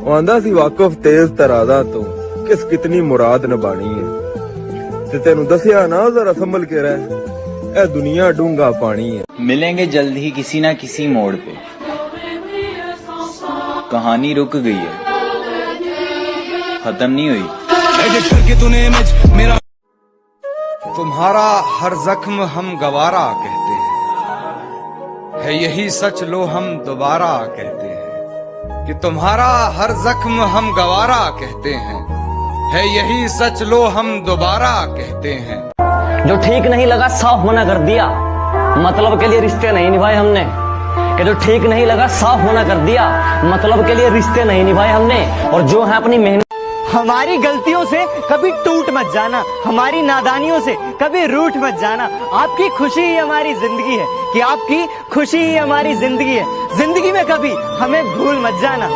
ਉਹ ਆਂਦਾ ਸੀ ਵਾਕਿਫ ਤੇਜ਼ ਤਰਾਦਾ ਤੋਂ ਕਿਸ ਕਿਤਨੀ ਮੁਰਾਦ ਨਿਭਾਣੀ ਹੈ ਤੇ ਤੈਨੂੰ ਦੱਸਿਆ ਨਾ ਜ਼ਰਾ ਸੰਭਲ ਕੇ ਰਹਿ ए दुनिया डूंगा पानी है। मिलेंगे जल्द ही किसी ना किसी मोड़ पे, कहानी रुक गई है, खत्म नहीं हुई। एडिट करके तूने इमेज मेरा तुम्हारा हर जख्म हम गवारा कहते हैं, है यही सच लो हम दोबारा कहते हैं कि तुम्हारा हर जख्म हम गवारा कहते हैं, है यही सच लो हम दोबारा कहते हैं। जो ठीक नहीं लगा साफ मना कर दिया, मतलब के लिए रिश्ते नहीं निभाए हमने। कि जो ठीक नहीं लगा साफ मना कर दिया, मतलब के लिए रिश्ते नहीं निभाए हमने। और जो है अपनी मेहनत, हमारी गलतियों से कभी टूट मत जाना, हमारी नादानियों से कभी रूठ मत जाना। आपकी खुशी ही हमारी जिंदगी है, कि आपकी खुशी ही हमारी जिंदगी है। जिंदगी में कभी हमें भूल मत जाना।